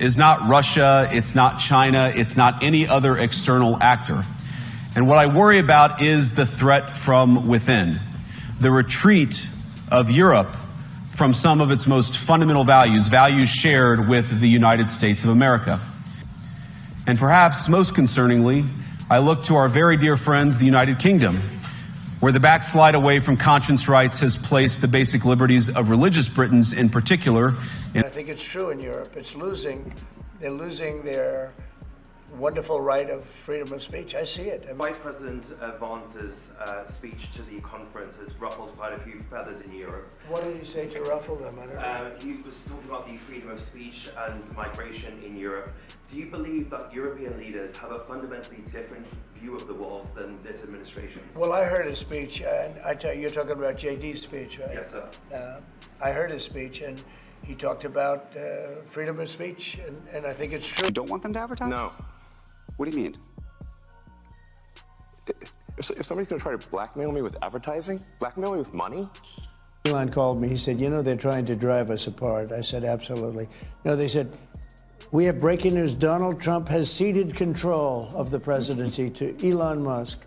is not Russia, it's not China, it's not any other external actor. And what I worry about is the threat from within, the retreat of Europe from some of its most fundamental values, values shared with the United States of America. And perhaps most concerningly, I look to our very dear friends, the United Kingdom, where the backslide away from conscience rights has placed the basic liberties of religious Britons in particular. I think it's true in Europe. They're losing their wonderful right of freedom of speech. I see it. Vice President Vance's speech to the conference has ruffled quite a few feathers in Europe. What did he say to ruffle them? I don't know. He was talking about the freedom of speech and migration in Europe. Do you believe that European leaders have a fundamentally different view of the world than this administration's? Well, I heard his speech, and I tell you, you're talking about JD's speech, right? Yes, sir. I heard his speech, and he talked about freedom of speech, and I think it's true. You don't want them to advertise? No. What do you mean? If somebody's going to try to blackmail me with advertising, blackmail me with money? Elon called me. He said, you know, they're trying to drive us apart. I said, absolutely. No, they said, we have breaking news. Donald Trump has ceded control of the presidency to Elon Musk.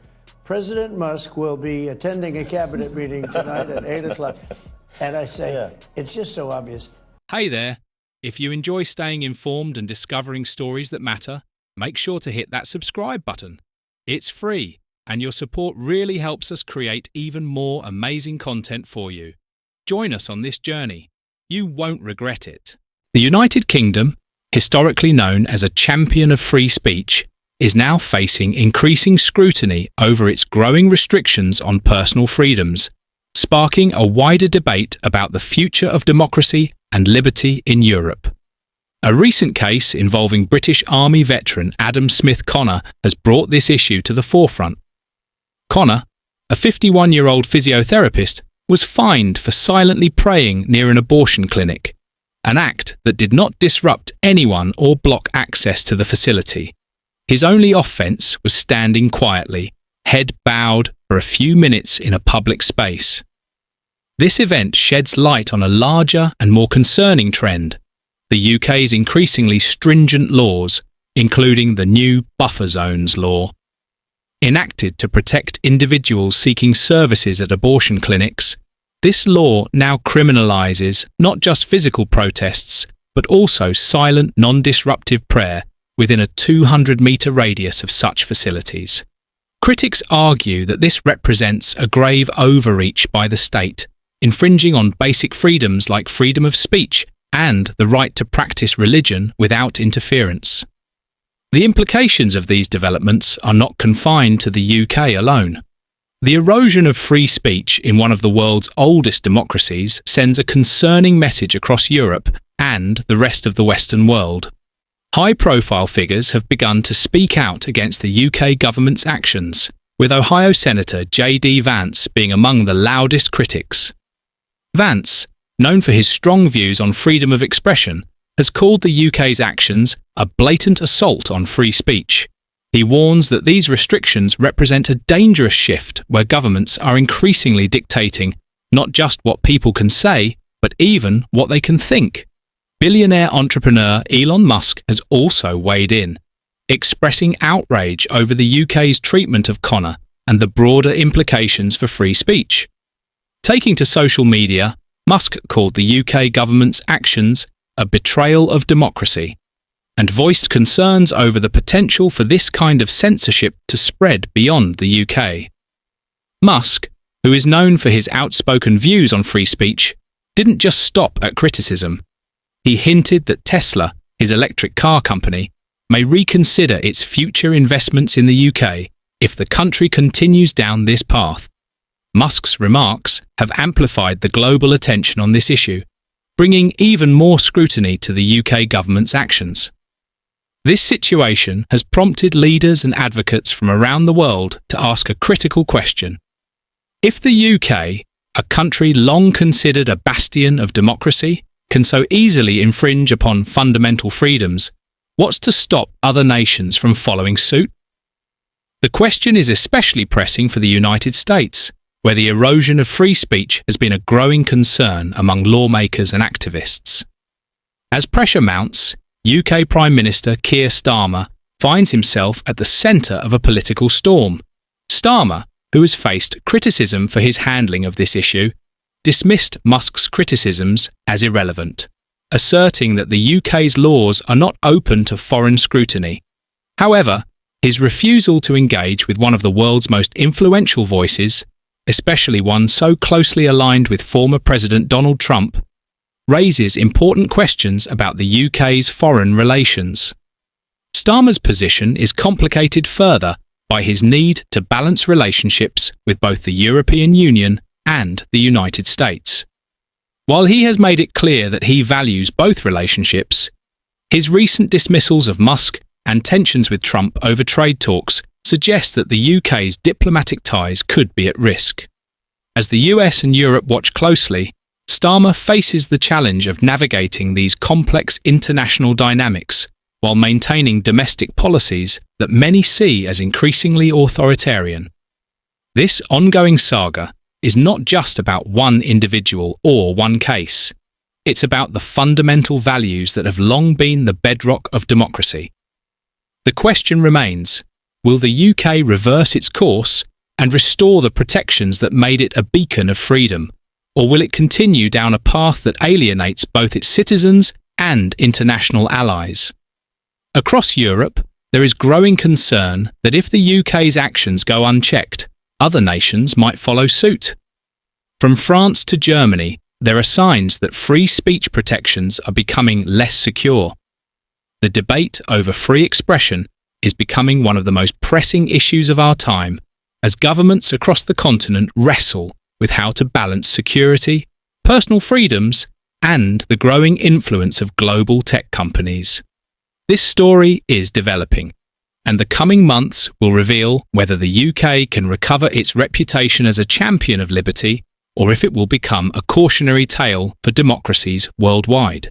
President Musk will be attending a cabinet meeting tonight at 8 o'clock. And I say, It's just so obvious. Hey there. If you enjoy staying informed and discovering stories that matter, make sure to hit that subscribe button. It's free, and your support really helps us create even more amazing content for you. Join us on this journey. You won't regret it. The United Kingdom, historically known as a champion of free speech, is now facing increasing scrutiny over its growing restrictions on personal freedoms, sparking a wider debate about the future of democracy and liberty in Europe. A recent case involving British Army veteran Adam Smith Connor has brought this issue to the forefront. Connor, a 51-year-old physiotherapist, was fined for silently praying near an abortion clinic, an act that did not disrupt anyone or block access to the facility. His only offence was standing quietly, head bowed, for a few minutes in a public space. This event sheds light on a larger and more concerning trend: the UK's increasingly stringent laws, including the new buffer zones law. Enacted to protect individuals seeking services at abortion clinics, this law now criminalises not just physical protests, but also silent, non-disruptive prayer within a 200-metre radius of such facilities. Critics argue that this represents a grave overreach by the state, infringing on basic freedoms like freedom of speech and the right to practice religion without interference. The implications of these developments are not confined to the UK alone. The erosion of free speech in one of the world's oldest democracies sends a concerning message across Europe and the rest of the Western world. High-profile figures have begun to speak out against the UK government's actions, with Ohio Senator J.D. Vance being among the loudest critics. Vance, known for his strong views on freedom of expression, has called the UK's actions a blatant assault on free speech. He warns that these restrictions represent a dangerous shift where governments are increasingly dictating not just what people can say, but even what they can think. Billionaire entrepreneur Elon Musk has also weighed in, expressing outrage over the UK's treatment of Connor and the broader implications for free speech. Taking to social media, Musk called the UK government's actions a betrayal of democracy, and voiced concerns over the potential for this kind of censorship to spread beyond the UK. Musk, who is known for his outspoken views on free speech, didn't just stop at criticism. He hinted that Tesla, his electric car company, may reconsider its future investments in the UK if the country continues down this path. Musk's remarks have amplified the global attention on this issue, bringing even more scrutiny to the UK government's actions. This situation has prompted leaders and advocates from around the world to ask a critical question. If the UK, a country long considered a bastion of democracy, can so easily infringe upon fundamental freedoms, what's to stop other nations from following suit? The question is especially pressing for the United States, where the erosion of free speech has been a growing concern among lawmakers and activists. As pressure mounts, UK Prime Minister Keir Starmer finds himself at the centre of a political storm. Starmer, who has faced criticism for his handling of this issue, dismissed Musk's criticisms as irrelevant, asserting that the UK's laws are not open to foreign scrutiny. However, his refusal to engage with one of the world's most influential voices, especially one so closely aligned with former President Donald Trump, raises important questions about the UK's foreign relations. Starmer's position is complicated further by his need to balance relationships with both the European Union and the United States. While he has made it clear that he values both relationships, his recent dismissals of Musk and tensions with Trump over trade talks suggest that the UK's diplomatic ties could be at risk. As the US and Europe watch closely, Starmer faces the challenge of navigating these complex international dynamics while maintaining domestic policies that many see as increasingly authoritarian. This ongoing saga is not just about one individual or one case. It's about the fundamental values that have long been the bedrock of democracy. The question remains, will the UK reverse its course and restore the protections that made it a beacon of freedom, or will it continue down a path that alienates both its citizens and international allies? Across Europe, there is growing concern that if the UK's actions go unchecked, other nations might follow suit. From France to Germany, there are signs that free speech protections are becoming less secure. The debate over free expression is becoming one of the most pressing issues of our time, as governments across the continent wrestle with how to balance security, personal freedoms, and the growing influence of global tech companies. This story is developing, and the coming months will reveal whether the UK can recover its reputation as a champion of liberty or if it will become a cautionary tale for democracies worldwide.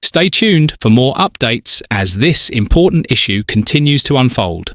Stay tuned for more updates as this important issue continues to unfold.